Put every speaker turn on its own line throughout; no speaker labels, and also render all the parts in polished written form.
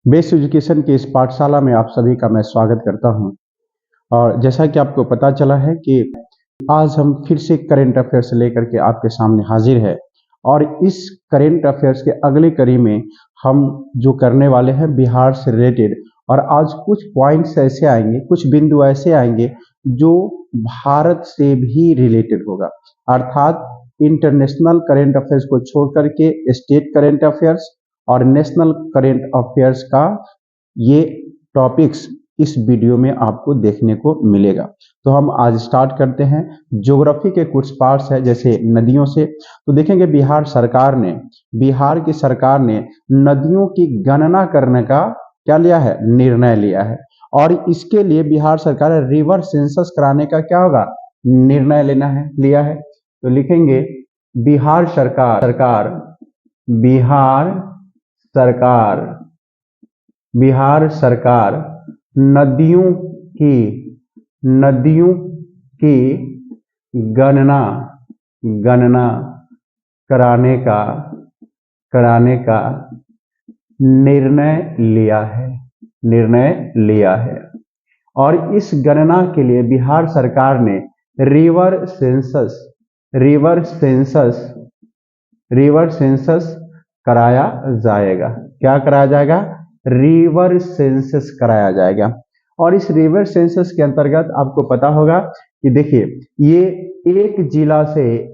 Best education की इस पाठशाला में आप सभी का मैं स्वागत करता हूं। और जैसा कि आपको पता चला है कि आज हम फिर से करंट अफेयर्स लेकर के आपके सामने हाजिर है। और इस करंट अफेयर्स के अगली कड़ी में हम जो करने वाले हैं बिहार से रिलेटेड। और आज कुछ पॉइंट्स ऐसे आएंगे, कुछ बिंदु ऐसे आएंगे जो भारत से भी रिलेटेड होगा। अर्थात इंटरनेशनल करंट अफेयर्स को छोड़ करके स्टेट करंट अफेयर्स और नेशनल करंट अफेयर्स का ये टॉपिक्स इस वीडियो में आपको देखने को मिलेगा। तो हम आज स्टार्ट करते हैं। ज्योग्राफी के कुछ पार्ट्स है जैसे नदियों से। तो देखेंगे बिहार की सरकार ने नदियों की गणना करने का क्या लिया है, निर्णय लिया है। और इसके लिए बिहार सरकार रिवर सेंसस कराने का क्या होगा, निर्णय लिया है। तो लिखेंगे बिहार सरकार बिहार सरकार बिहार सरकार नदियों की नदियों की गणना गणना कराने का निर्णय लिया है। और इस गणना के लिए बिहार सरकार ने रिवर सेंसस कराया जाएगा। क्या कराया जाएगा? रिवर सेंसस कराया जाएगा। और इस रिवर सेंसस के अंतर्गत आपको पता होगा कि देखिए, ये एक जिला से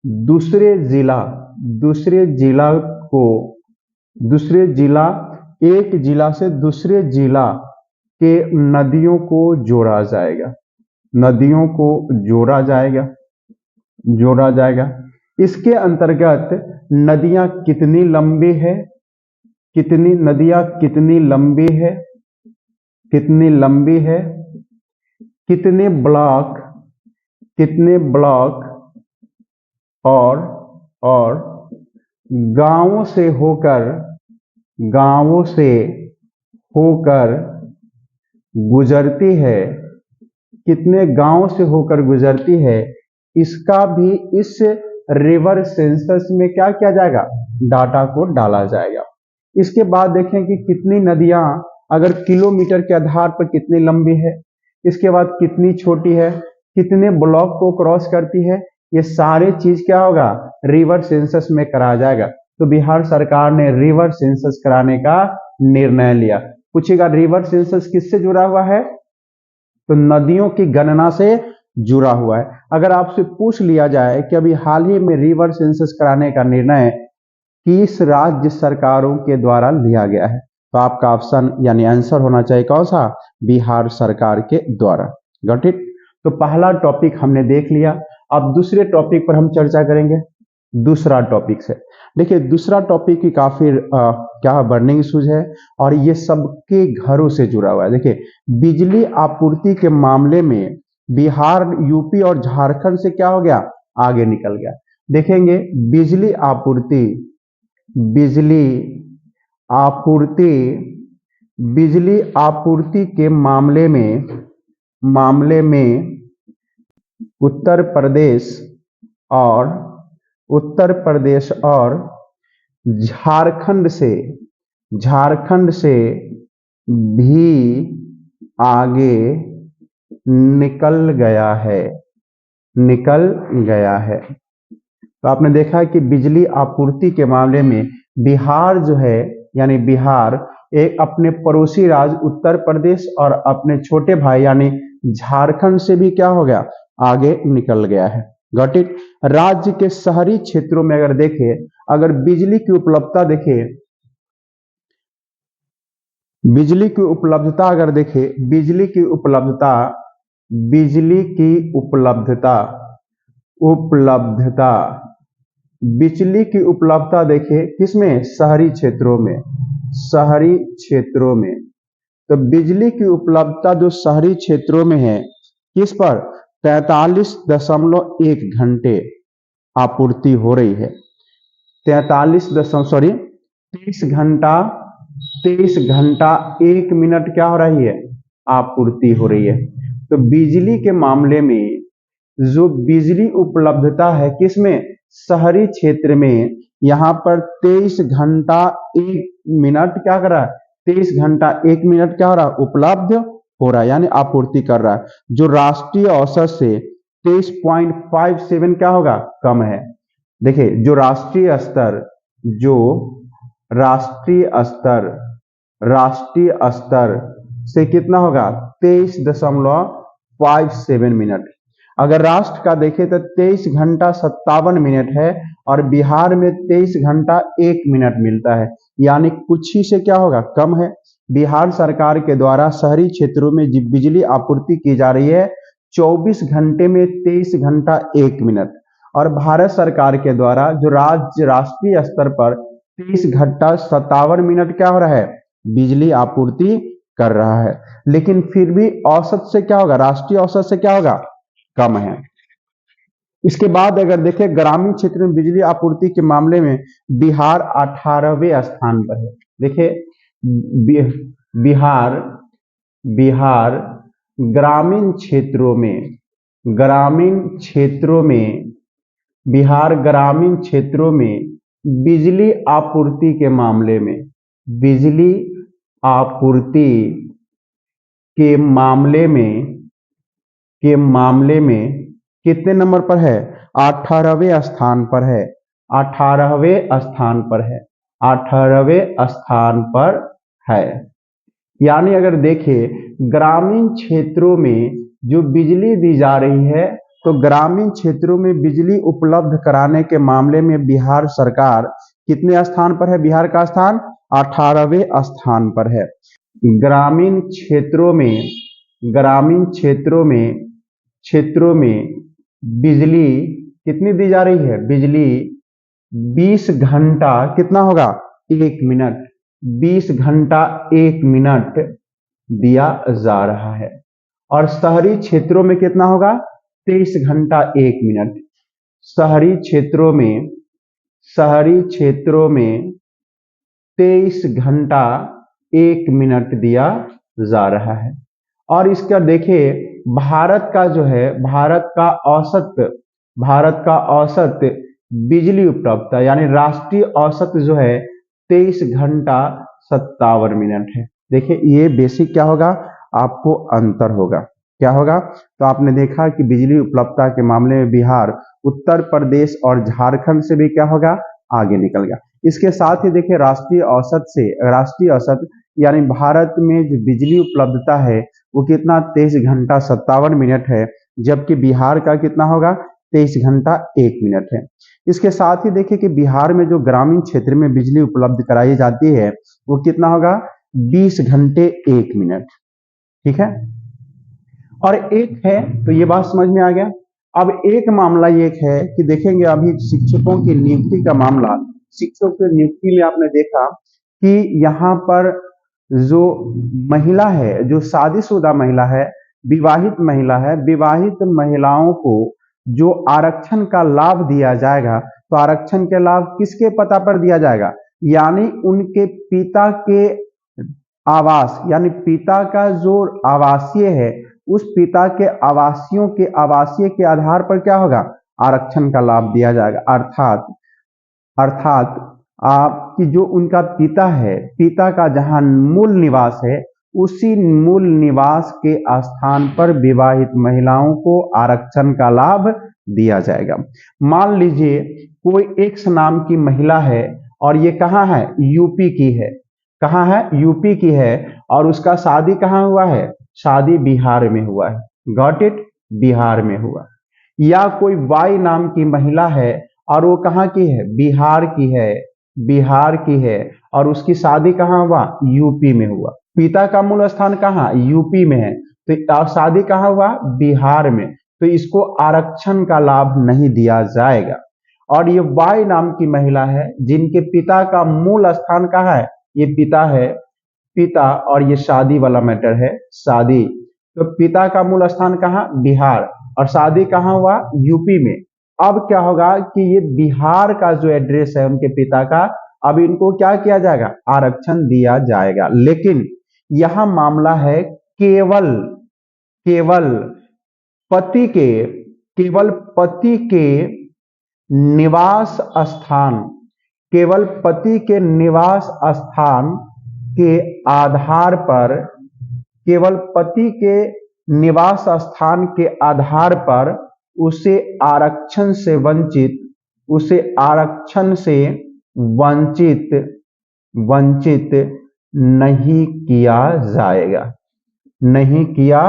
दूसरे जिला से दूसरे जिला के नदियों को जोड़ा जाएगा। इसके अंतर्गत नदियां कितनी लंबी है, कितनी लंबी है, कितने ब्लॉक और गांवों से होकर गुजरती है, कितने गांवों से होकर गुजरती है, इसका भी इस रिवर सेंसस में क्या किया जाएगा, डाटा को डाला जाएगा। इसके बाद देखें कि कितनी नदियां अगर किलोमीटर के आधार पर कितनी लंबी है, इसके बाद कितनी छोटी है, कितने ब्लॉक को क्रॉस करती है, ये सारे चीज क्या होगा, रिवर सेंसस में कराया जाएगा। तो बिहार सरकार ने रिवर सेंसस कराने का निर्णय लिया। पूछेगा रिवर सेंसस किससे जुड़ा हुआ है, तो नदियों की गणना से जुड़ा हुआ है। अगर आपसे पूछ लिया जाए कि अभी हाल ही में रिवर सेंसस कराने का निर्णय किस राज्य सरकारों के द्वारा लिया गया है, तो आपका ऑप्शन यानी आंसर होना चाहिए कौन सा, बिहार सरकार के द्वारा। Got it. तो पहला टॉपिक हमने देख लिया। अब दूसरे टॉपिक पर हम चर्चा करेंगे। दूसरा टॉपिक है, देखिए दूसरा टॉपिक की काफी क्या बर्निंग इश्यूज है और ये सबके घरों से जुड़ा हुआ है। देखिए, बिजली आपूर्ति के मामले में बिहार, यूपी और झारखंड से क्या हो गया, आगे निकल गया। देखेंगे बिजली आपूर्ति के मामले में उत्तर प्रदेश और झारखंड से भी आगे निकल गया है। तो आपने देखा है कि बिजली आपूर्ति के मामले में बिहार जो है, यानी बिहार एक अपने पड़ोसी राज्य उत्तर प्रदेश और अपने छोटे भाई यानी झारखंड से भी क्या हो गया, आगे निकल गया है। Got it. राज्य के शहरी क्षेत्रों में अगर देखें, अगर बिजली की उपलब्धता देखें, बिजली की उपलब्धता अगर देखें, बिजली की उपलब्धता देखें किसमें, शहरी क्षेत्रों में। तो बिजली की उपलब्धता जो शहरी क्षेत्रों में है, किस पर 43.1 घंटे आपूर्ति हो रही है। 23 घंटा 1 मिनट क्या हो रही है, आपूर्ति हो रही है। तो बिजली के मामले में जो बिजली उपलब्धता है किसमें, शहरी क्षेत्र में, यहाँ पर 23 घंटा 1 मिनट क्या कर रहा है, 23 घंटा 1 मिनट क्या हो रहा है, उपलब्ध हो रहा है, यानी आपूर्ति कर रहा है, जो राष्ट्रीय औसत से 23.57 क्या होगा, कम है। देखिए जो राष्ट्रीय स्तर राष्ट्रीय स्तर से कितना होगा, 23.57 मिनट। अगर राष्ट्र का देखें तो 23 घंटा 57 मिनट है और बिहार में 23 घंटा 1 मिनट मिलता है, यानी कुछ ही से क्या होगा, कम है। बिहार सरकार के द्वारा शहरी क्षेत्रों में बिजली आपूर्ति की जा रही है 24 घंटे में 23 घंटा 1 मिनट, और भारत सरकार के द्वारा जो राष्ट्रीय स्तर पर 23 घंटा 57 मिनट क्या हो रहा है, बिजली आपूर्ति कर रहा है। लेकिन फिर भी औसत से क्या होगा, राष्ट्रीय औसत से क्या होगा, कम है। इसके बाद अगर देखें ग्रामीण क्षेत्र में बिजली आपूर्ति के मामले में बिहार 18वें स्थान पर है। देखिए बिहार बिहार ग्रामीण क्षेत्रों में बिहार ग्रामीण क्षेत्रों में बिजली आपूर्ति के मामले में बिजली आपूर्ति के मामले में कितने नंबर पर है, 18वें स्थान पर है, 18वें स्थान पर है, 18वें स्थान पर है। यानी अगर देखें ग्रामीण क्षेत्रों में जो बिजली दी जा रही है, तो ग्रामीण क्षेत्रों में बिजली उपलब्ध कराने के मामले में बिहार सरकार कितने स्थान पर है, बिहार का स्थान 18वें स्थान पर है। ग्रामीण क्षेत्रों में बिजली कितनी दी जा रही है, बिजली 20 घंटा कितना होगा, 1 मिनट, 20 घंटा 1 मिनट दिया जा रहा है। और शहरी क्षेत्रों में कितना होगा, 23 घंटा 1 मिनट। शहरी क्षेत्रों में 23 घंटा 1 मिनट दिया जा रहा है। और इसका देखिए भारत का औसत बिजली उपलब्धता यानी राष्ट्रीय औसत जो है 23 घंटा 57 मिनट है। देखिए ये बेसिक क्या होगा, आपको अंतर होगा, क्या होगा, तो आपने देखा कि बिजली उपलब्धता के मामले में बिहार उत्तर प्रदेश और झारखंड से भी क्या होगा, आगे निकल गया। इसके साथ ही देखिए राष्ट्रीय औसत यानी भारत में जो बिजली उपलब्धता है वो कितना, 23 घंटा 57 मिनट है, जबकि बिहार का कितना होगा, 23 घंटा 1 मिनट है। इसके साथ ही देखिए कि बिहार में जो ग्रामीण क्षेत्र में बिजली उपलब्ध कराई जाती है वो कितना होगा, 20 घंटे 1 मिनट, ठीक है। और एक है, तो ये बात समझ में आ गया। अब एक मामला ये है कि देखेंगे अभी शिक्षकों की नियुक्ति का मामला। शिक्षकों की नियुक्ति में आपने देखा कि यहाँ पर जो महिला है, जो शादीशुदा महिला है, विवाहित महिलाओं को जो आरक्षण का लाभ दिया जाएगा, तो आरक्षण के लाभ किसके पता पर दिया जाएगा, यानी उनके पिता के आवास, यानी पिता का जो आवासीय है उस पिता के आवासीय के आधार पर क्या होगा, आरक्षण का लाभ दिया जाएगा। अर्थात आपकी जो उनका पिता है, पिता का जहां मूल निवास है, उसी मूल निवास के स्थान पर विवाहित महिलाओं को आरक्षण का लाभ दिया जाएगा। मान लीजिए कोई एक्स नाम की महिला है और ये कहाँ है, यूपी की है, कहाँ है, यूपी की है, और उसका शादी कहाँ हुआ है, शादी बिहार में हुआ है, गॉट इट, बिहार में हुआ। या कोई वाई नाम की महिला है और वो कहाँ की है, बिहार की है, और उसकी शादी कहाँ हुआ, यूपी में हुआ। पिता का मूल स्थान कहाँ, यूपी में है, तो शादी कहाँ हुआ, बिहार में, तो इसको आरक्षण का लाभ नहीं दिया जाएगा। और ये वाई नाम की महिला है जिनके पिता का मूल स्थान कहाँ है, ये पिता और ये शादी वाला मैटर है, शादी, तो पिता का मूल स्थान कहाँ, बिहार, और शादी कहाँ हुआ, यूपी में। अब क्या होगा कि ये बिहार का जो एड्रेस है उनके पिता का, अब इनको क्या किया जाएगा, आरक्षण दिया जाएगा। लेकिन यहां मामला है केवल पति के निवास स्थान केवल पति के निवास स्थान के आधार पर, केवल पति के निवास स्थान के आधार पर उसे आरक्षण से वंचित, उसे आरक्षण से वंचित वंचित नहीं किया जाएगा, नहीं किया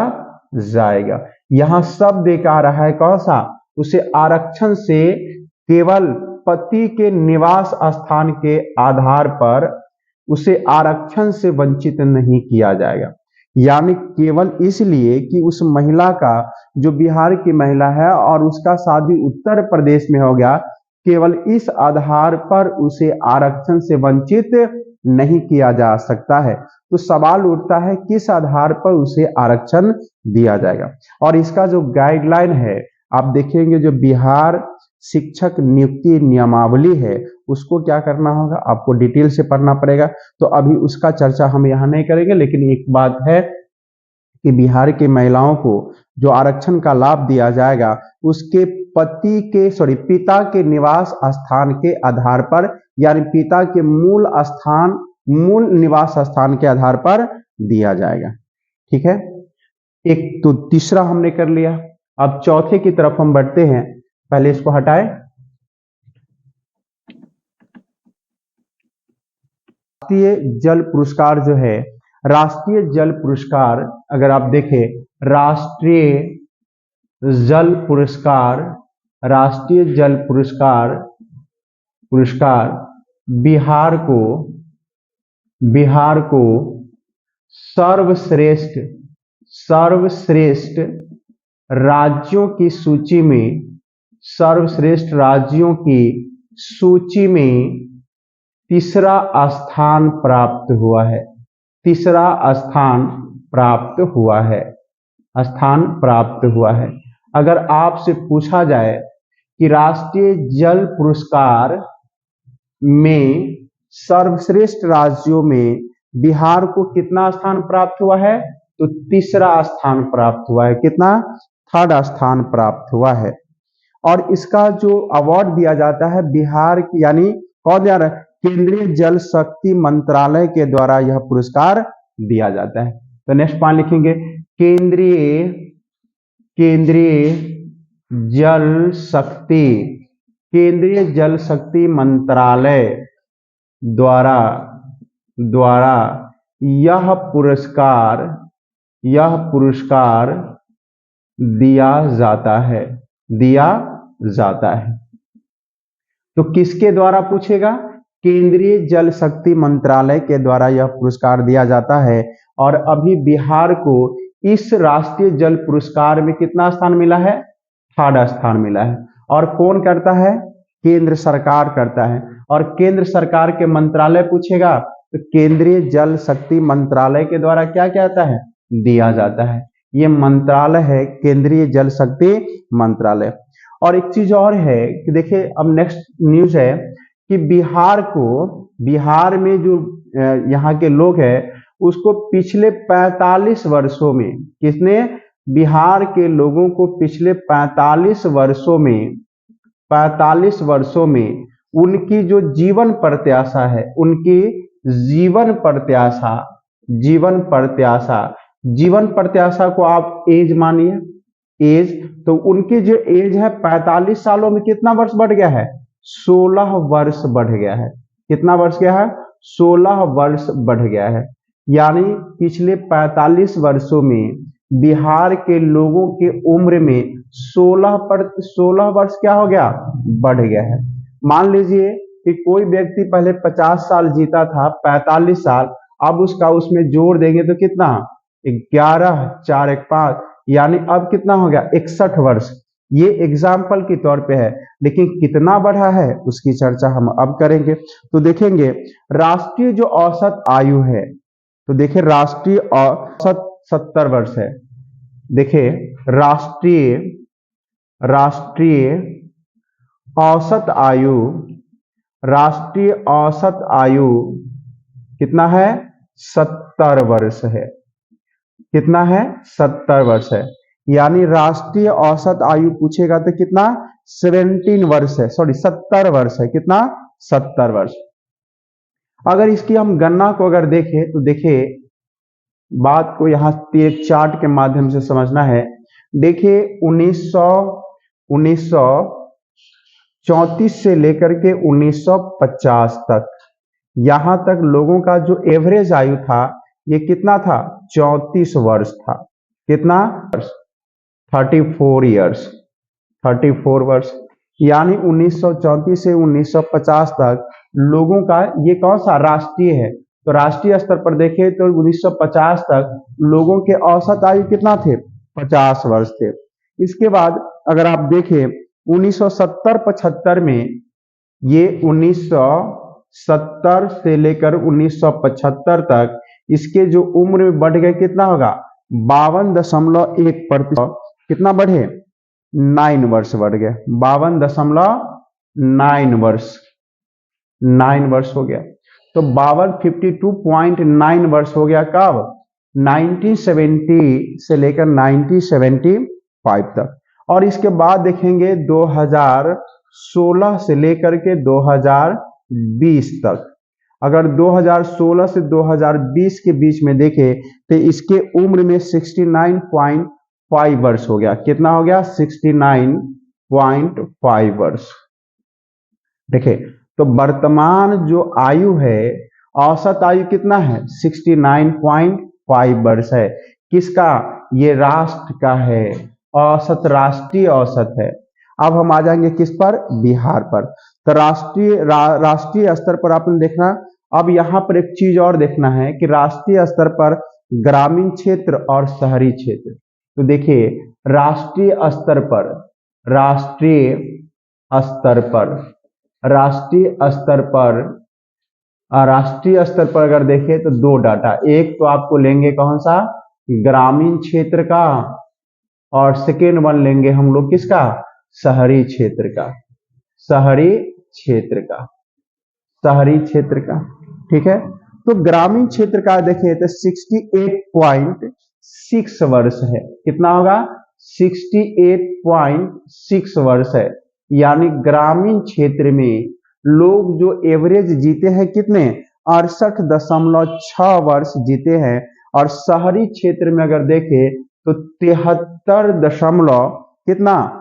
जाएगा। यहां शब्द एक आ रहा है कौन सा, उसे आरक्षण से केवल पति के निवास स्थान के आधार पर उसे आरक्षण से वंचित नहीं किया जाएगा। यानी केवल इसलिए कि उस महिला का, जो बिहार की महिला है और उसका शादी उत्तर प्रदेश में हो गया, केवल इस आधार पर उसे आरक्षण से वंचित नहीं किया जा सकता है। तो सवाल उठता है किस आधार पर उसे आरक्षण दिया जाएगा। और इसका जो गाइडलाइन है आप देखेंगे, जो बिहार शिक्षक नियुक्ति नियमावली है उसको क्या करना होगा, आपको डिटेल से पढ़ना पड़ेगा। तो अभी उसका चर्चा हम यहाँ नहीं करेंगे, लेकिन एक बात है कि बिहार की महिलाओं को जो आरक्षण का लाभ दिया जाएगा उसके पति के पिता के निवास स्थान के आधार पर, यानी पिता के मूल स्थान, मूल निवास स्थान के आधार पर दिया जाएगा। ठीक है, एक तो तीसरा हमने कर लिया। अब चौथे की तरफ हम बढ़ते हैं। पहले इसको हटाएं। राष्ट्रीय जल पुरस्कार जो है, राष्ट्रीय जल पुरस्कार अगर आप देखें, राष्ट्रीय जल पुरस्कार, राष्ट्रीय जल पुरस्कार बिहार को सर्वश्रेष्ठ राज्यों की सूची में, सर्वश्रेष्ठ राज्यों की सूची में तीसरा स्थान प्राप्त हुआ है, तीसरा स्थान प्राप्त हुआ है, स्थान प्राप्त हुआ है। अगर आपसे पूछा जाए कि राष्ट्रीय जल पुरस्कार में सर्वश्रेष्ठ राज्यों में बिहार को कितना स्थान प्राप्त हुआ है, तो तीसरा स्थान प्राप्त हुआ है। कितना, थर्ड स्थान प्राप्त हुआ है। और इसका जो अवार्ड दिया जाता है बिहार की, यानी कौन दिया रहा है, केंद्रीय जल शक्ति मंत्रालय के द्वारा यह पुरस्कार दिया जाता है। तो नेक्स्ट पॉइंट लिखेंगे, केंद्रीय जल शक्ति मंत्रालय द्वारा यह पुरस्कार दिया जाता है। तो किसके द्वारा पूछेगा, केंद्रीय जल शक्ति मंत्रालय के द्वारा यह पुरस्कार दिया जाता है। और अभी बिहार को इस राष्ट्रीय जल पुरस्कार में कितना स्थान मिला है, थर्ड स्थान मिला है। और कौन करता है, केंद्र सरकार करता है। और केंद्र सरकार के मंत्रालय पूछेगा तो केंद्रीय जल शक्ति मंत्रालय के द्वारा क्या कहता है, दिया जाता है। ये मंत्रालय है केंद्रीय जल शक्ति मंत्रालय। और एक चीज और है कि देखिए, अब नेक्स्ट न्यूज है कि बिहार में जो यहाँ के लोग हैं उसको पिछले 45 वर्षों में, किसने, बिहार के लोगों को पिछले 45 वर्षों में उनकी जो जीवन प्रत्याशा है, उनकी जीवन प्रत्याशा को आप एज मानिए, एज, तो उनकी जो एज है 45 सालों में कितना वर्ष बढ़ गया है, 16 वर्ष बढ़ गया है। कितना वर्ष गया है, 16 वर्ष बढ़ गया है। यानी पिछले 45 वर्षों में बिहार के लोगों के उम्र में 16 वर्ष क्या हो गया, बढ़ गया है। मान लीजिए कि कोई व्यक्ति पहले 50 साल जीता था, 45 साल, अब उसमें जोड़ देंगे तो कितना, 11 4 1 5, यानी अब कितना हो गया, 61 वर्ष। ये एग्जाम्पल के तौर पे है, लेकिन कितना बढ़ा है उसकी चर्चा हम अब करेंगे। तो देखेंगे राष्ट्रीय जो औसत आयु है, तो देखिए राष्ट्रीय औसत 70 वर्ष है। देखिए राष्ट्रीय औसत आयु कितना है, 70 वर्ष है। कितना है, 70 वर्ष है। यानी राष्ट्रीय औसत आयु पूछेगा तो कितना, 17 वर्ष है, 70 वर्ष है। कितना, 70 वर्ष। अगर इसकी हम गणना को अगर देखें तो देखिए, बात को यहाँ एक चार्ट के माध्यम से समझना है। देखिए 1934 से लेकर के 1950 तक, यहां तक लोगों का जो एवरेज आयु था ये कितना था? 34 वर्ष था। कितना? 34 ईयर्स, 34 वर्ष। यानी 1934 से 1950 तक लोगों का ये कौन सा राष्ट्रीय है? तो राष्ट्रीय स्तर पर देखें तो 1950 तक लोगों के औसत आयु कितना थे? 50 वर्ष थे। इसके बाद अगर आप देखें 1970-75 में, ये 1970 से लेकर 1975 तक इसके जो उम्र में बढ़ गए, कितना होगा? 52.1%। कितना बढ़े? 9 वर्ष बढ़ गए। 52.9 वर्ष, 9 वर्ष हो गया। तो 52.9 वर्ष हो गया। कब? 1970 से लेकर 1975 तक। और इसके बाद देखेंगे 2016 से लेकर के 2020 तक। अगर 2016 से 2020 के बीच में देखें तो इसके उम्र में 69.5 वर्ष हो गया। कितना हो गया? 69.5 वर्ष। देखिए, तो वर्तमान जो आयु है, औसत आयु कितना है? 69.5 वर्ष है। किसका? ये राष्ट्र का है। औसत, राष्ट्रीय औसत है। अब हम आ जाएंगे किस पर? बिहार पर। तो राष्ट्रीय स्तर पर आपने देखना। अब यहाँ पर एक चीज और देखना है कि राष्ट्रीय स्तर पर ग्रामीण क्षेत्र और शहरी क्षेत्र। तो देखिए, राष्ट्रीय स्तर पर, राष्ट्रीय स्तर पर, राष्ट्रीय स्तर पर, राष्ट्रीय स्तर पर अगर देखें तो दो डाटा, एक तो आपको लेंगे कौन सा? ग्रामीण क्षेत्र का, और सेकेंड वन लेंगे हम लोग किसका? शहरी क्षेत्र का। शहरी क्षेत्र का, शहरी क्षेत्र का। ठीक है, तो ग्रामीण क्षेत्र का देखें तो 68.6 वर्ष है। कितना होगा? 68.6 वर्ष है। यानी ग्रामीण क्षेत्र में लोग जो एवरेज जीते हैं कितने? 68.6 वर्ष जीते हैं। और शहरी क्षेत्र में अगर देखें तो 73 कितना?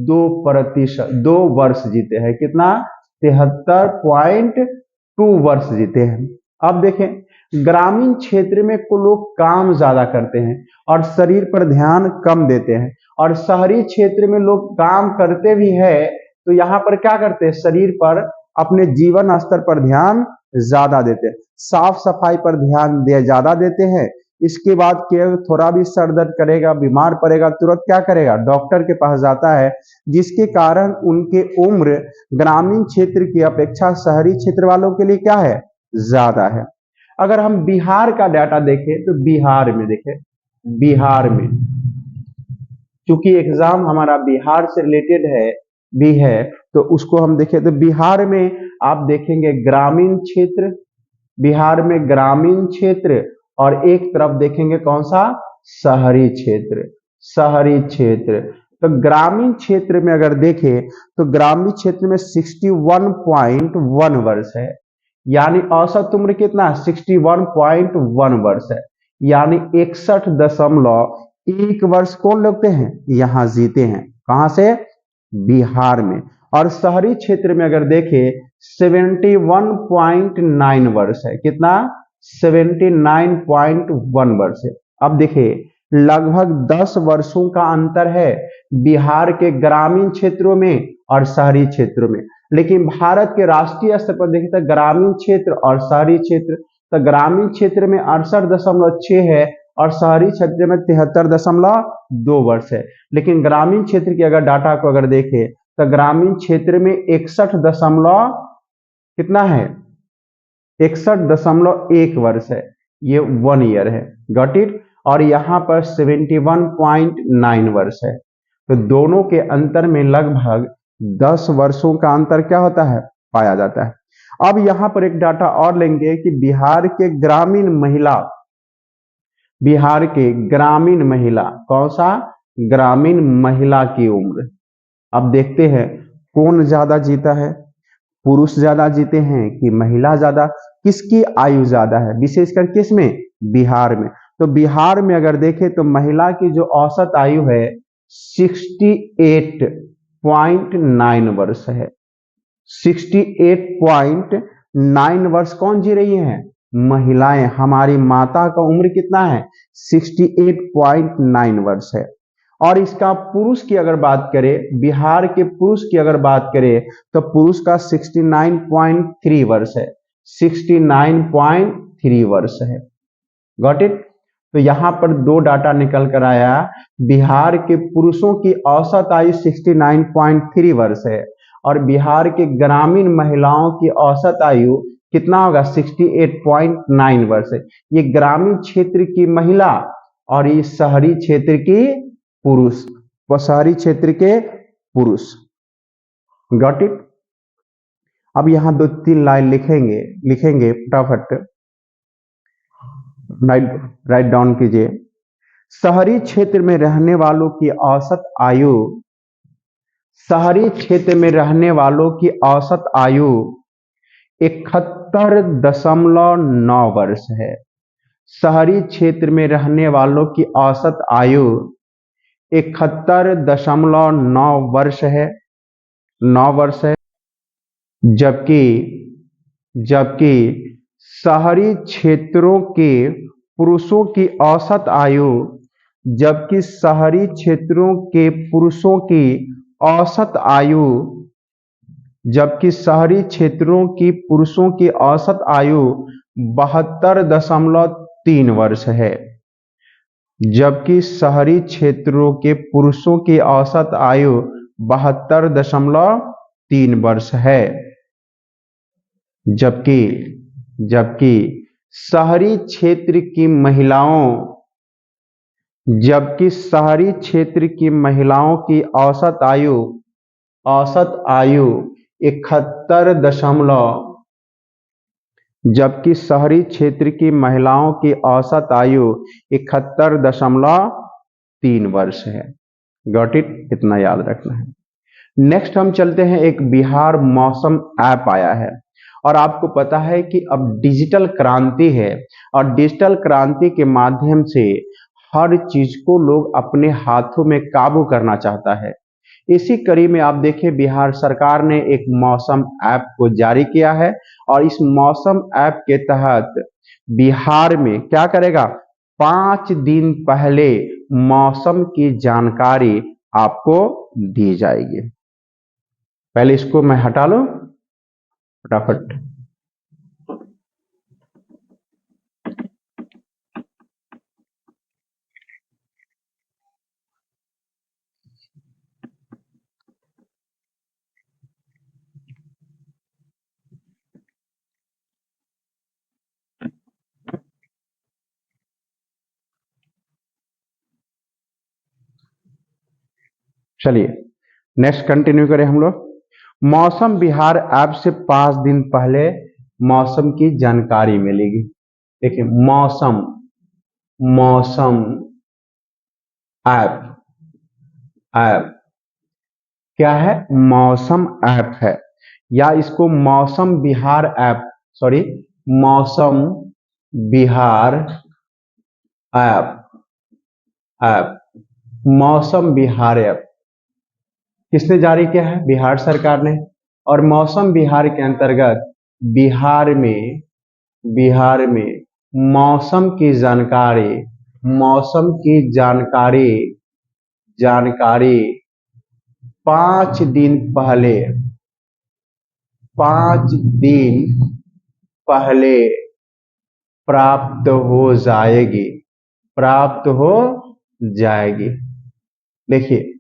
2 वर्ष जीते हैं। कितना? 73.2 वर्ष जीते हैं। अब देखें, ग्रामीण क्षेत्र में को लोग काम ज्यादा करते हैं और शरीर पर ध्यान कम देते हैं, और शहरी क्षेत्र में लोग काम करते भी है तो यहाँ पर क्या करते हैं? शरीर पर, अपने जीवन स्तर पर ध्यान ज्यादा देते हैं, साफ सफाई पर ध्यान ज्यादा देते हैं। इसके बाद थोड़ा भी सर दर्द करेगा, बीमार पड़ेगा, तुरंत क्या करेगा? डॉक्टर के पास जाता है, जिसके कारण उनके उम्र ग्रामीण क्षेत्र की अपेक्षा शहरी क्षेत्र वालों के लिए क्या है? ज्यादा है। अगर हम बिहार का डाटा देखें तो बिहार में देखें, बिहार में चूंकि एग्जाम हमारा बिहार से रिलेटेड है भी है, तो उसको हम देखें तो बिहार में आप देखेंगे ग्रामीण क्षेत्र, बिहार में ग्रामीण क्षेत्र, और एक तरफ देखेंगे कौन सा? शहरी क्षेत्र, शहरी क्षेत्र। तो ग्रामीण क्षेत्र में अगर देखें तो ग्रामीण क्षेत्र में 61.1 वर्ष है। यानी औसत उम्र कितना? 61.1 वर्ष है। यानी 61.1 वर्ष कौन लगते हैं? यहाँ जीते हैं। कहां से? बिहार में। और शहरी क्षेत्र में अगर देखें 71.9 वर्ष है। कितना? 79.1 वर्ष है। अब देखिए, लगभग 10 वर्षों का अंतर है बिहार के ग्रामीण क्षेत्रों में और शहरी क्षेत्रों में। लेकिन भारत के राष्ट्रीय स्तर पर देखें तो ग्रामीण क्षेत्र और शहरी क्षेत्र, तो ग्रामीण क्षेत्र में 68.6 है और शहरी क्षेत्र में 73.2 वर्ष है। लेकिन ग्रामीण क्षेत्र की अगर डाटा को अगर देखें तो ग्रामीण क्षेत्र में 61 कितना है? 61.1 वर्ष है। ये 1 ईयर है। Got it? और यहाँ पर 71.9 वर्ष है। तो दोनों के अंतर में लगभग 10 वर्षों का अंतर क्या होता है? पाया जाता है। अब यहाँ पर एक डाटा और लेंगे कि बिहार के ग्रामीण महिला, बिहार के ग्रामीण महिला, कौन सा? ग्रामीण महिला की उम्र। अब देखते हैं कौन ज्यादा जीता है। पुरुष ज्यादा जीते हैं कि महिला ज्यादा, किसकी आयु ज्यादा है, विशेषकर किसमें, बिहार में। तो बिहार में अगर देखें तो महिला की जो औसत आयु है 68.9 वर्ष है। 68.9 वर्ष कौन जी रही है, महिलाएं। हमारी माता का उम्र कितना है, 68.9 वर्ष है। और इसका पुरुष की अगर बात करें, बिहार के पुरुष की अगर बात करें तो पुरुष का 69.3 वर्ष है, 69.3 वर्ष है। Got it. तो यहां पर दो डाटा निकल कर आया, बिहार के पुरुषों की औसत आयु 69.3 वर्ष है और बिहार के ग्रामीण महिलाओं की औसत आयु कितना होगा, 68.9 वर्ष है। ये ग्रामीण क्षेत्र की महिला और ये शहरी क्षेत्र की पुरुष, शहरी क्षेत्र के पुरुष। Got it. अब यहां 2-3 लाइन लिखेंगे फटाफट, राइट डाउन कीजिए। शहरी क्षेत्र में रहने वालों की औसत आयु, शहरी क्षेत्र में रहने वालों की औसत आयु 71.9 वर्ष है। शहरी क्षेत्र में रहने वालों की औसत आयु 71.9 वर्ष है, 9 वर्ष है। जबकि शहरी क्षेत्रों के पुरुषों की औसत आयु, जबकि शहरी क्षेत्रों के पुरुषों की औसत आयु, जबकि शहरी क्षेत्रों की पुरुषों की औसत आयु 72.3 वर्ष है। जबकि शहरी क्षेत्रों के पुरुषों की औसत आयु 72.3 वर्ष है। जबकि शहरी क्षेत्र की महिलाओं, जबकि शहरी क्षेत्र की महिलाओं की औसत आयु 71, जबकि शहरी क्षेत्र की महिलाओं की औसत आयु 71.3 वर्ष है। गॉट इट, इतना याद रखना है। नेक्स्ट हम चलते हैं, एक बिहार मौसम ऐप आया है और आपको पता है कि अब डिजिटल क्रांति है और डिजिटल क्रांति के माध्यम से हर चीज को लोग अपने हाथों में काबू करना चाहता है। इसी कड़ी में आप देखें, बिहार सरकार ने एक मौसम ऐप को जारी किया है और इस मौसम ऐप के तहत बिहार में क्या करेगा, 5 दिन पहले मौसम की जानकारी आपको दी जाएगी। पहले इसको मैं हटा लूं फटाफट। चलिए नेक्स्ट कंटिन्यू करें हम लोग। मौसम बिहार ऐप से 5 दिन पहले मौसम की जानकारी मिलेगी। देखिए मौसम ऐप क्या है, मौसम ऐप है या इसको मौसम बिहार ऐप, सॉरी मौसम बिहार ऐप, मौसम बिहार ऐप किसने जारी किया है, बिहार सरकार ने। और मौसम बिहार के अंतर्गत बिहार में मौसम की जानकारी 5 दिन पहले प्राप्त हो जाएगी। देखिए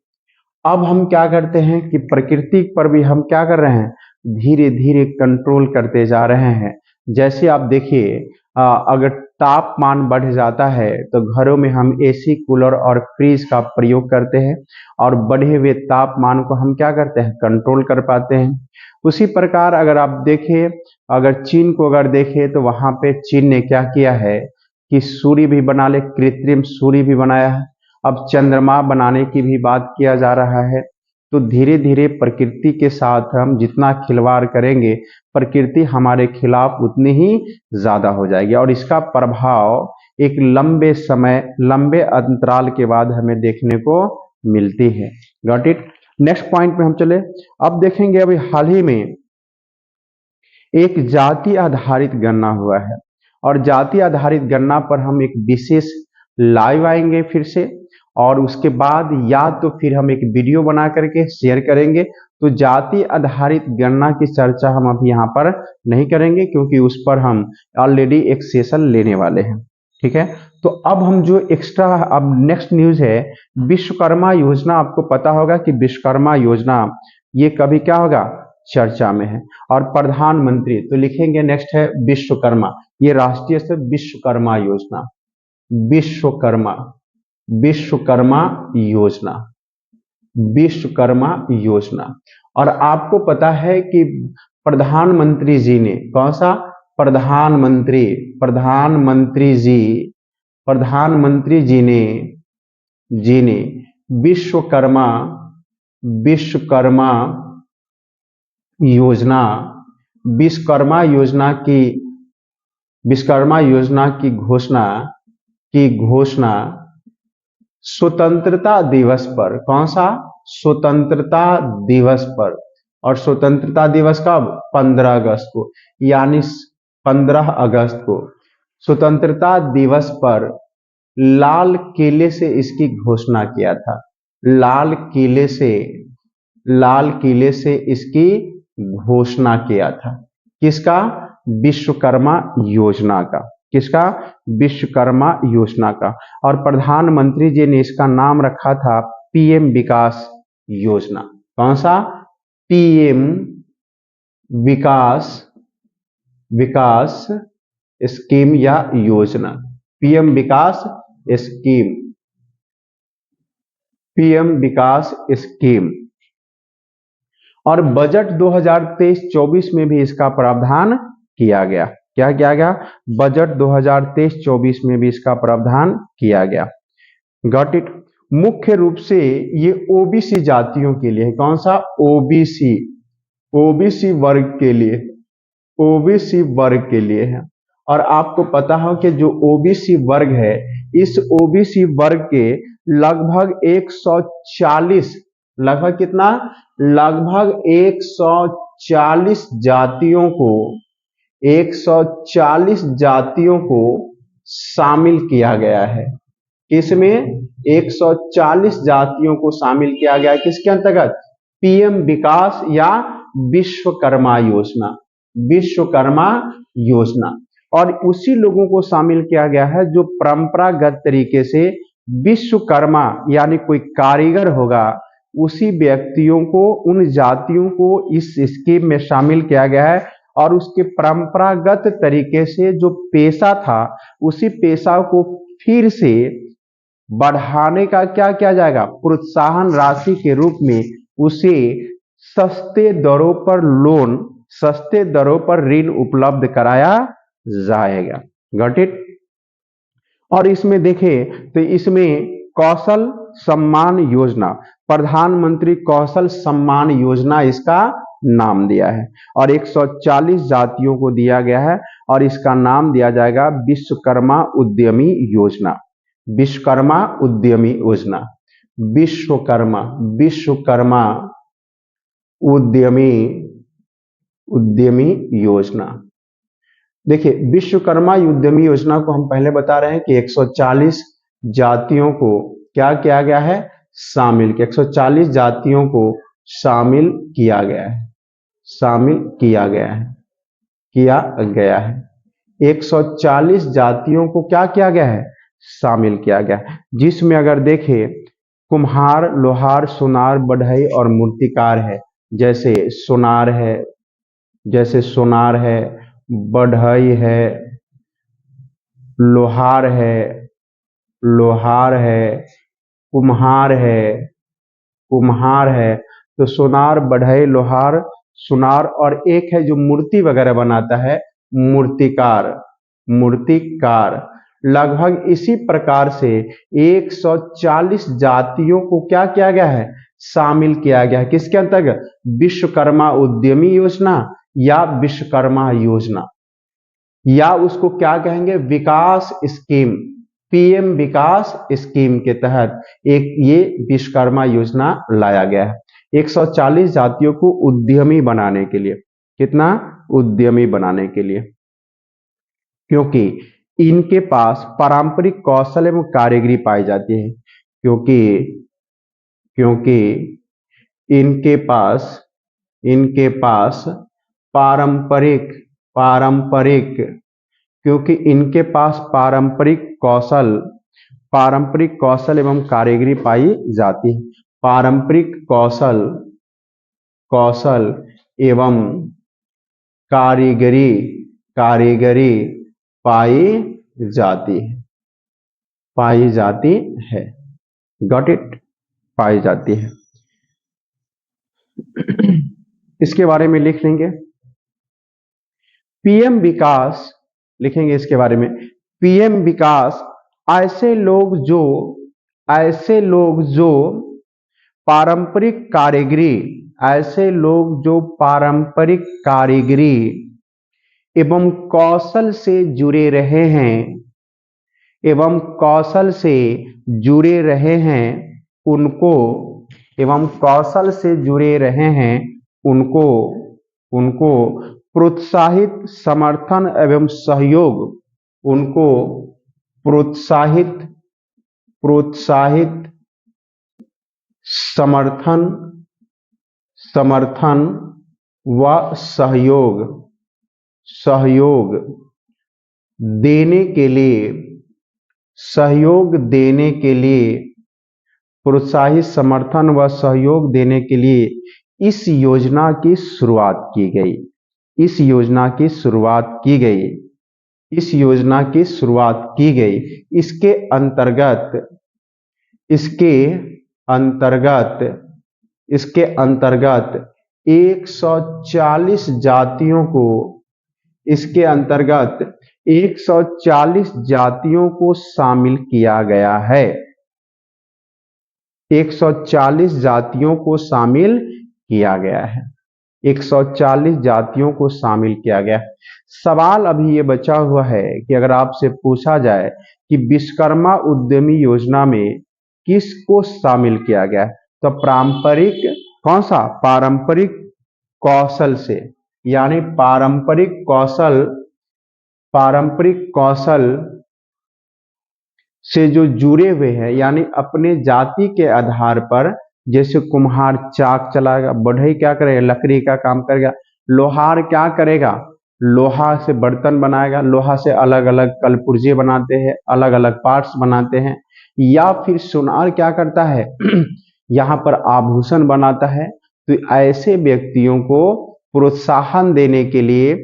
अब हम क्या करते हैं कि प्रकृति पर भी हम क्या कर रहे हैं, धीरे धीरे कंट्रोल करते जा रहे हैं। जैसे आप देखिए अगर तापमान बढ़ जाता है तो घरों में हम एसी, कूलर और फ्रिज का प्रयोग करते हैं और बढ़े हुए तापमान को हम क्या करते हैं, कंट्रोल कर पाते हैं। उसी प्रकार अगर आप देखें, अगर चीन को अगर देखें तो वहां पे चीन ने क्या किया है कि सूर्य भी बना ले, कृत्रिम सूर्य भी बनाया है। अब चंद्रमा बनाने की भी बात किया जा रहा है। तो धीरे धीरे प्रकृति के साथ हम जितना खिलवाड़ करेंगे प्रकृति हमारे खिलाफ उतनी ही ज्यादा हो जाएगी और इसका प्रभाव एक लंबे अंतराल के बाद हमें देखने को मिलती है। Got it. नेक्स्ट पॉइंट पे हम चले। अब देखेंगे अभी हाल ही में एक जाति आधारित गणना हुआ है और जाति आधारित गणना पर हम एक विशेष लाइव आएंगे फिर से, और उसके बाद या तो फिर हम एक वीडियो बना करके शेयर करेंगे। तो जाति आधारित गणना की चर्चा हम अभी यहाँ पर नहीं करेंगे क्योंकि उस पर हम ऑलरेडी एक सेशन लेने वाले हैं। ठीक है, तो अब हम जो एक्स्ट्रा अब नेक्स्ट न्यूज है विश्वकर्मा योजना। आपको पता होगा कि विश्वकर्मा योजना ये कभी क्या होगा, चर्चा में है। और प्रधानमंत्री तो लिखेंगे नेक्स्ट है विश्वकर्मा, ये राष्ट्रीय स्तर विश्वकर्मा योजना, विश्वकर्मा योजना, विश्वकर्मा योजना। और आपको पता है कि प्रधानमंत्री जी ने कौन सा, प्रधानमंत्री जी ने विश्वकर्मा योजना की घोषणा स्वतंत्रता दिवस पर, कौन सा, स्वतंत्रता दिवस पर। और स्वतंत्रता दिवस कब, 15 अगस्त को, यानी 15 अगस्त को स्वतंत्रता दिवस पर लाल किले से इसकी घोषणा किया था। लाल किले से इसकी घोषणा किया था। किसका, विश्वकर्मा योजना का। किसका, विश्वकर्मा योजना का। और प्रधानमंत्री जी ने इसका नाम रखा था पीएम विकास योजना। कौन सा, पीएम विकास स्कीम या योजना, पीएम विकास स्कीम। और बजट 2023-24 में भी इसका प्रावधान किया गया। क्या किया गया, बजट 2023-24 में भी इसका प्रावधान किया गया। Got it. मुख्य रूप से ये ओबीसी जातियों के लिए है। कौन सा, ओबीसी वर्ग के लिए है। और आपको पता हो कि जो ओबीसी वर्ग है, इस ओबीसी वर्ग के लगभग 140, लगभग कितना, लगभग 140 जातियों को शामिल किया गया है। किसमें, 140 जातियों को शामिल किया गया है। किसके अंतर्गत, पीएम विकास या विश्वकर्मा योजना। और उसी लोगों को शामिल किया गया है जो परंपरागत तरीके से विश्वकर्मा यानी कोई कारीगर होगा, उसी व्यक्तियों को, उन जातियों को इस स्कीम में शामिल किया गया है। और उसके परंपरागत तरीके से जो पेशा था, उसी पेशा को फिर से बढ़ाने का क्या किया जाएगा, प्रोत्साहन राशि के रूप में उसे सस्ते दरों पर ऋण उपलब्ध कराया जाएगा। Got it. और इसमें देखें तो इसमें कौशल सम्मान योजना, प्रधानमंत्री कौशल सम्मान योजना इसका नाम दिया है। और 140 जातियों को दिया गया है और इसका नाम दिया जाएगा विश्वकर्मा उद्यमी योजना। विश्वकर्मा उद्यमी योजना, विश्वकर्मा उद्यमी योजना। देखिए, विश्वकर्मा उद्यमी योजना को हम पहले बता रहे हैं कि 140 जातियों को क्या किया गया है, शामिल किया। 140 जातियों को शामिल किया गया है। 140 जातियों को क्या किया गया है, शामिल किया गया है। जिसमें अगर देखें कुम्हार, लोहार, सोनार, बढ़ई और मूर्तिकार है। जैसे सोनार है, बढ़ई है, लोहार है, कुम्हार है। तो सोनार, बढ़ई, लोहार, सुनार, और एक है जो मूर्ति वगैरह बनाता है, मूर्तिकार। लगभग इसी प्रकार से 140 जातियों को क्या किया गया है, शामिल किया गया है। किसके अंतर्गत? विश्वकर्मा उद्यमी योजना या विश्वकर्मा योजना, या उसको क्या कहेंगे? विकास स्कीम, पीएम विकास स्कीम के तहत एक ये विश्वकर्मा योजना लाया गया है। 140 जातियों को उद्यमी बनाने के लिए, कितना? उद्यमी बनाने के लिए, क्योंकि इनके पास पारंपरिक कौशल एवं कारीगरी पाई जाती है, क्योंकि क्योंकि इनके पास पारंपरिक पारंपरिक क्योंकि इनके पास पारंपरिक कौशल एवं कारीगरी पाई जाती है। पारंपरिक कौशल एवं कारीगरी कारीगरी पाई जाती है। Got it? पाई जाती है। इसके बारे में लिख लेंगे। पीएम विकास लिखेंगे इसके बारे में। पीएम विकास ऐसे लोग जो पारंपरिक कारीगरी एवं कौशल से जुड़े रहे हैं उनको प्रोत्साहित समर्थन एवं सहयोग उनको प्रोत्साहित समर्थन व सहयोग देने के लिए प्रोत्साहित समर्थन व सहयोग देने के लिए इस योजना की शुरुआत की गई। इसके अंतर्गत 140 जातियों को शामिल किया गया है। 140 जातियों को शामिल किया गया है। 140 जातियों को शामिल किया गया है। सवाल अभी ये बचा हुआ है कि अगर आपसे पूछा जाए कि विश्वकर्मा उद्यमी योजना में किसको शामिल किया गया है, तो पारंपरिक कौशल से, यानी पारंपरिक कौशल से जो जुड़े हुए हैं, यानी अपने जाति के आधार पर, जैसे कुम्हार चाक चलाएगा, बढ़ई क्या करेगा? लकड़ी का काम करेगा, लोहार क्या करेगा? लोहा से बर्तन बनाएगा, लोहा से अलग अलग कलपुर्जे बनाते हैं, अलग अलग पार्ट्स बनाते हैं, या फिर सुनार क्या करता है? यहाँ पर आभूषण बनाता है। तो ऐसे व्यक्तियों को प्रोत्साहन देने के लिए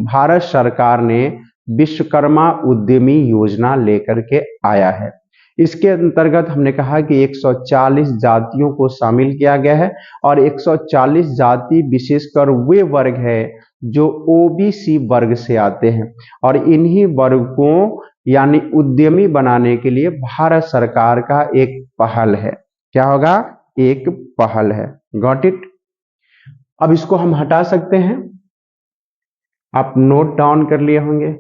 भारत सरकार ने विश्वकर्मा उद्यमी योजना लेकर के आया है। इसके अंतर्गत हमने कहा कि 140 जातियों को शामिल किया गया है, और 140 जाति विशेषकर वे वर्ग है जो ओबीसी वर्ग से आते हैं, और इन्हीं वर्ग को यानी उद्यमी बनाने के लिए भारत सरकार का एक पहल है। क्या होगा? एक पहल है। Got it? अब इसको हम हटा सकते हैं, आप नोट डाउन कर लिए होंगे,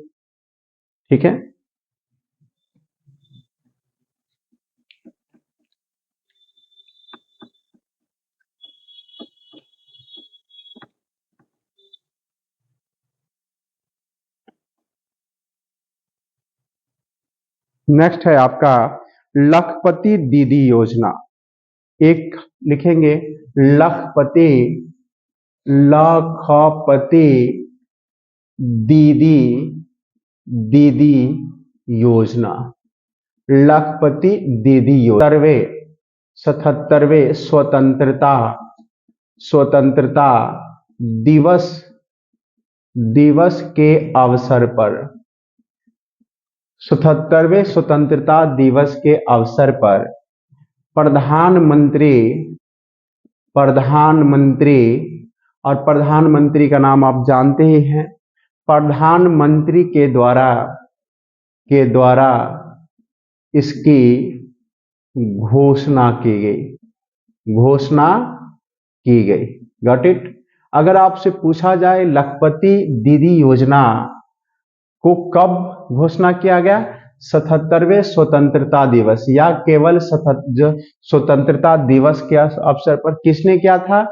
ठीक है। नेक्स्ट है आपका लखपति दीदी योजना। एक लिखेंगे लखपति दीदी योजना। लखपति दीदी योजना 77वें स्वतंत्रता दिवस के अवसर पर 77वें स्वतंत्रता दिवस के अवसर पर प्रधानमंत्री और प्रधानमंत्री का नाम आप जानते ही हैं, प्रधानमंत्री के द्वारा इसकी घोषणा की गई। घोषणा की गई। Got it. अगर आपसे पूछा जाए लखपति दीदी योजना को कब घोषणा किया गया, 77वें स्वतंत्रता दिवस या केवल स्वतंत्रता दिवस के अवसर पर किसने किया था,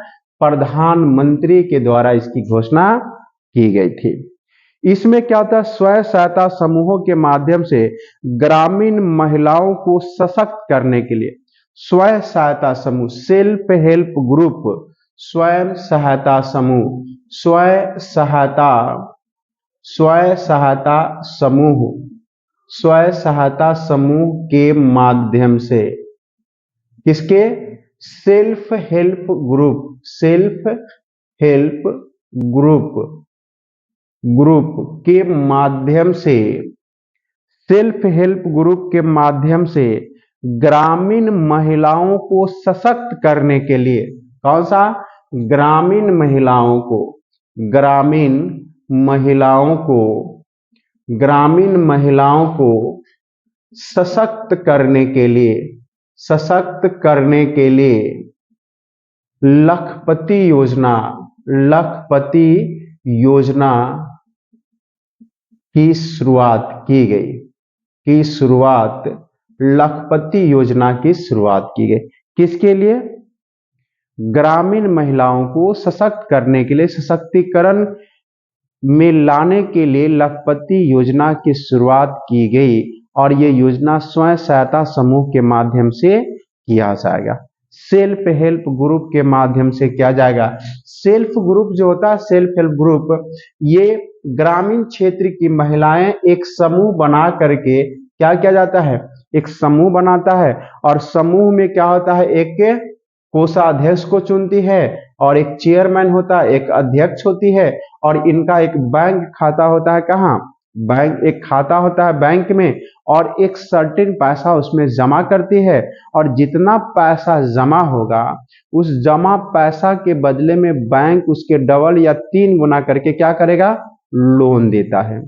प्रधानमंत्री के द्वारा इसकी घोषणा की गई थी। इसमें क्या होता है, स्वयं सहायता समूहों के माध्यम से ग्रामीण महिलाओं को सशक्त करने के लिए स्वयं सहायता समूह, सेल्फ हेल्प ग्रुप, स्वयं सहायता समूह, स्वयं सहायता समूह, स्वयं सहायता समूह के माध्यम से, किसके, self help group, self help group के माध्यम से, सेल्फ हेल्प ग्रुप के माध्यम से ग्रामीण महिलाओं को सशक्त करने के लिए, कौन सा, ग्रामीण महिलाओं को, ग्रामीण महिलाओं को सशक्त करने के लिए, लखपति योजना की शुरुआत की गई, लखपति योजना की शुरुआत की गई। किसके लिए, ग्रामीण महिलाओं को सशक्त करने के लिए, सशक्तिकरण में लाने के लिए लखपति योजना की शुरुआत की गई और ये योजना स्वयं सहायता समूह के माध्यम से किया जाएगा। सेल्फ हेल्प ग्रुप के माध्यम से किया जाएगा। सेल्फ ग्रुप जो होता है, सेल्फ हेल्प ग्रुप, ये ग्रामीण क्षेत्र की महिलाएं एक समूह बना करके क्या किया जाता है, एक समूह बनाता है और समूह में क्या होता है, एक कोषाध्यक्ष को चुनती है और एक चेयरमैन होता है, एक अध्यक्ष होती है और इनका एक बैंक खाता होता है। कहाँ, बैंक, एक खाता होता है बैंक में और एक सर्टेन पैसा उसमें जमा करती है और जितना पैसा जमा होगा उस जमा पैसा के बदले में बैंक उसके डबल या 3 गुना करके क्या करेगा, लोन देता है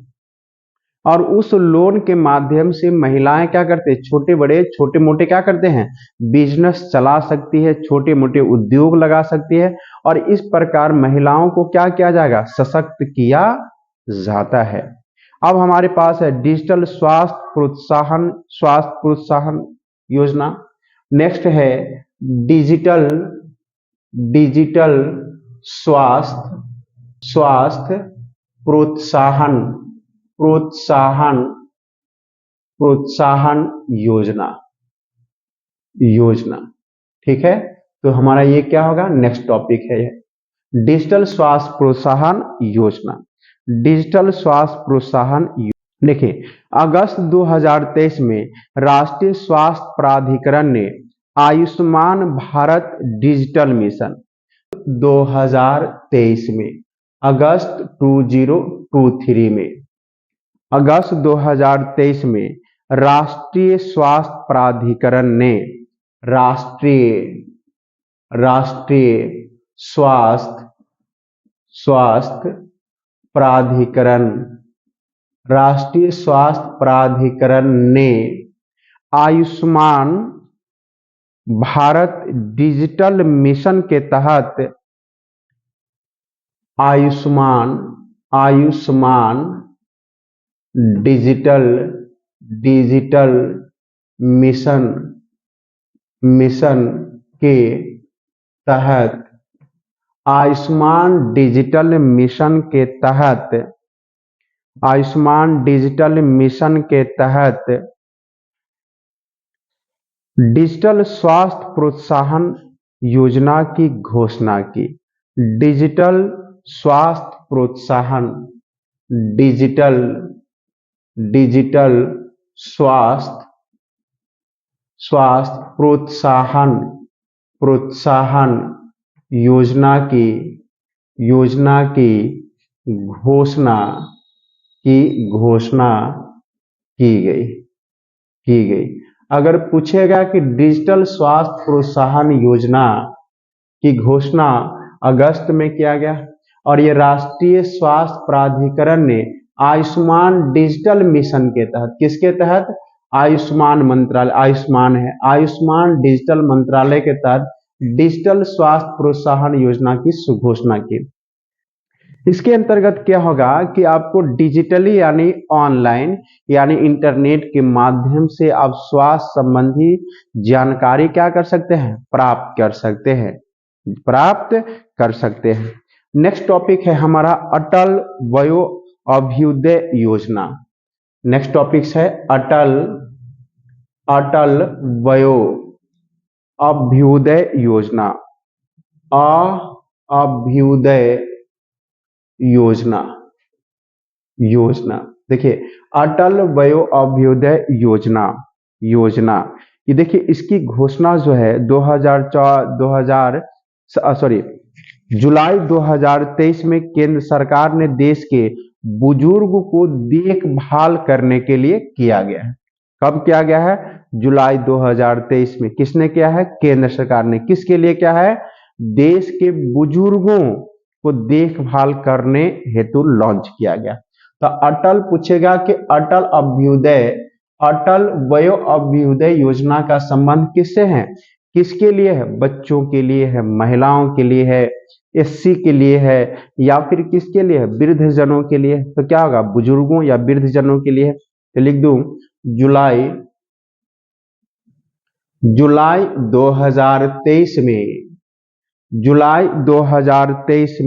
और उस लोन के माध्यम से महिलाएं क्या करते हैं, छोटे मोटे क्या करते हैं, बिजनेस चला सकती है, छोटे मोटे उद्योग लगा सकती है और इस प्रकार महिलाओं को क्या किया जाएगा, सशक्त किया जाता है। अब हमारे पास है डिजिटल स्वास्थ्य प्रोत्साहन योजना। नेक्स्ट है डिजिटल स्वास्थ्य प्रोत्साहन योजना। ठीक है, तो हमारा ये क्या होगा, नेक्स्ट टॉपिक है डिजिटल स्वास्थ्य प्रोत्साहन योजना। डिजिटल स्वास्थ्य प्रोत्साहन, देखिए अगस्त 2023 में राष्ट्रीय स्वास्थ्य प्राधिकरण ने आयुष्मान भारत डिजिटल मिशन 2023 में, अगस्त 2023 में, अगस्त 2023 में राष्ट्रीय स्वास्थ्य प्राधिकरण ने राष्ट्रीय स्वास्थ्य प्राधिकरण ने आयुष्मान भारत डिजिटल मिशन के तहत आयुष्मान डिजिटल मिशन के तहत, आयुष्मान डिजिटल मिशन के तहत डिजिटल स्वास्थ्य प्रोत्साहन योजना की घोषणा की। डिजिटल स्वास्थ्य प्रोत्साहन, डिजिटल स्वास्थ्य प्रोत्साहन योजना की घोषणा की गई। अगर पूछेगा कि डिजिटल स्वास्थ्य प्रोत्साहन योजना की घोषणा अगस्त में किया गया और ये राष्ट्रीय स्वास्थ्य प्राधिकरण ने आयुष्मान डिजिटल मिशन के तहत, किसके तहत, आयुष्मान मंत्रालय, आयुष्मान है, आयुष्मान डिजिटल मंत्रालय के तहत डिजिटल स्वास्थ्य प्रोत्साहन योजना की घोषणा की। इसके अंतर्गत क्या होगा कि आपको डिजिटली यानी ऑनलाइन यानी इंटरनेट के माध्यम से आप स्वास्थ्य संबंधी जानकारी क्या कर सकते हैं, प्राप्त कर सकते हैं, प्राप्त कर सकते हैं। नेक्स्ट टॉपिक है हमारा अटल वयो अभ्युदय योजना। नेक्स्ट टॉपिक है अटल वयो अभ्युदय योजना। अभ्युदय योजना देखिए अटल वयो अभ्युदय योजना ये देखिए इसकी घोषणा जो है जुलाई 2023 में केंद्र सरकार ने देश के बुजुर्ग को देखभाल करने के लिए किया गया है। कब किया गया है? जुलाई 2023 में। किसने किया है? केंद्र सरकार ने। किसके लिए क्या है? देश के बुजुर्गों को देखभाल करने हेतु लॉन्च किया गया। तो अटल पूछेगा कि अटल वयो अभ्युदय योजना का संबंध किससे है, किसके लिए है? बच्चों के लिए है, महिलाओं के लिए है, एससी के लिए है, या फिर किसके लिए है? वृद्धजनों के लिए। तो क्या होगा? बुजुर्गों या वृद्धजनों के लिए। तो लिख दूं जुलाई 2023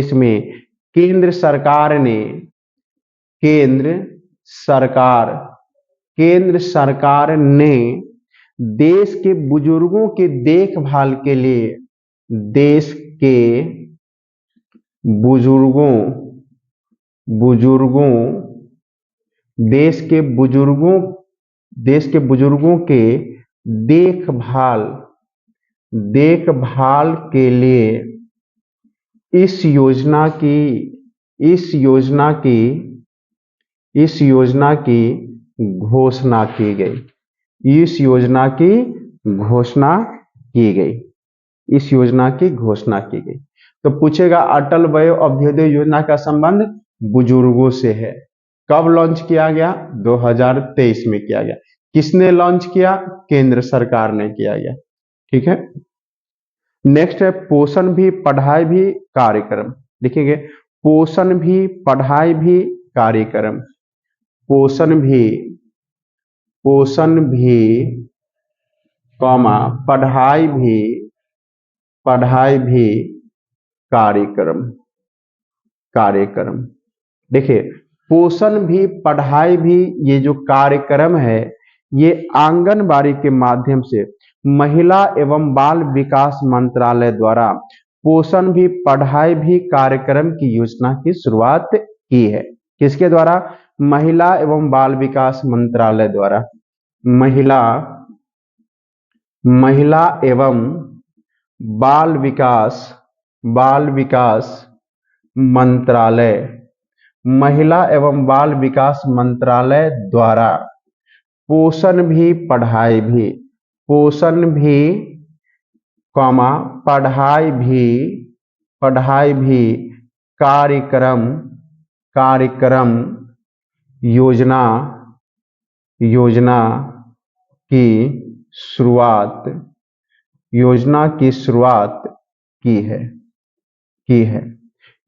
में केंद्र सरकार ने देश के बुजुर्गों के देखभाल के लिए देश के बुजुर्गों के देखभाल के लिए इस योजना की घोषणा की गई। तो पूछेगा अटल वयो अभ्युदय योजना का संबंध बुजुर्गों से है। कब लॉन्च किया गया? 2023 में किया गया। किसने लॉन्च किया? केंद्र सरकार ने किया गया। ठीक है। नेक्स्ट है पोषण भी पढ़ाई भी कार्यक्रम। लिखेंगे पोषण भी पढ़ाई भी कार्यक्रम। पोषण भी पढ़ाई भी कार्यक्रम। देखिए पोषण भी पढ़ाई भी ये जो कार्यक्रम है ये आंगनबाड़ी के माध्यम से महिला एवं बाल विकास मंत्रालय द्वारा पोषण भी पढ़ाई भी कार्यक्रम की योजना की शुरुआत की है। किसके द्वारा? महिला एवं बाल विकास मंत्रालय द्वारा। महिला एवं बाल विकास मंत्रालय द्वारा पोषण भी पढ़ाई भी कार्यक्रम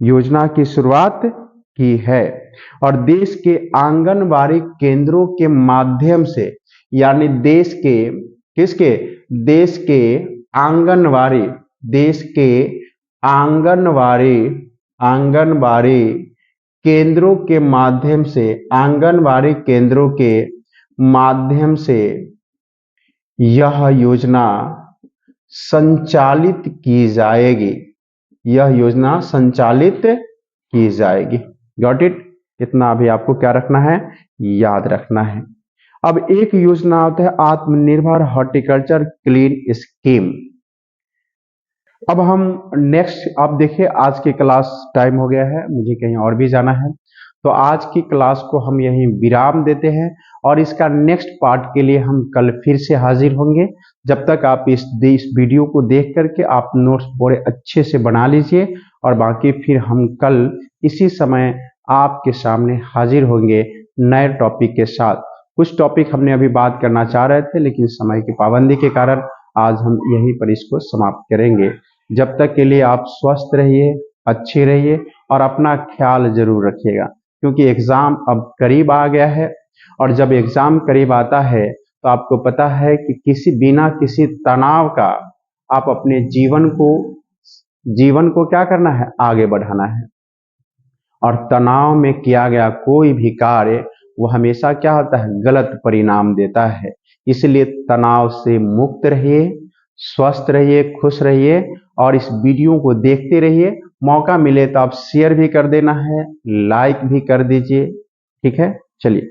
योजना की शुरुआत की है और देश के आंगनबाड़ी केंद्रों के माध्यम से यानी देश के आंगनबाड़ी केंद्रों के माध्यम से यह योजना संचालित की जाएगी। Got it? इतना अभी आपको क्या रखना है? याद रखना है। अब एक योजना होता है आत्मनिर्भर हॉर्टिकल्चर क्लीन स्कीम। अब हम नेक्स्ट, आप देखिए आज की क्लास टाइम हो गया है, मुझे कहीं और भी जाना है, तो आज की क्लास को हम यहीं विराम देते हैं और इसका नेक्स्ट पार्ट के लिए हम कल फिर से हाजिर होंगे। जब तक आप इस वीडियो को देख करके आप नोट्स बड़े अच्छे से बना लीजिए और बाकी फिर हम कल इसी समय आपके सामने हाजिर होंगे नए टॉपिक के साथ। कुछ टॉपिक हमने अभी बात करना चाह रहे थे लेकिन समय की पाबंदी के कारण आज हम यहीं पर इसको समाप्त करेंगे। जब तक के लिए आप स्वस्थ रहिए, अच्छे रहिए और अपना ख्याल जरूर रखिएगा, क्योंकि एग्जाम अब करीब आ गया है। और जब एग्जाम करीब आता है तो आपको पता है कि बिना किसी तनाव का आप अपने जीवन को क्या करना है, आगे बढ़ाना है। और तनाव में किया गया कोई भी कार्य वो हमेशा क्या होता है, गलत परिणाम देता है। इसलिए तनाव से मुक्त रहिए, स्वस्थ रहिए, खुश रहिए और इस वीडियो को देखते रहिए। मौका मिले तो आप शेयर भी कर देना है, लाइक भी कर दीजिए। ठीक है, चलिए।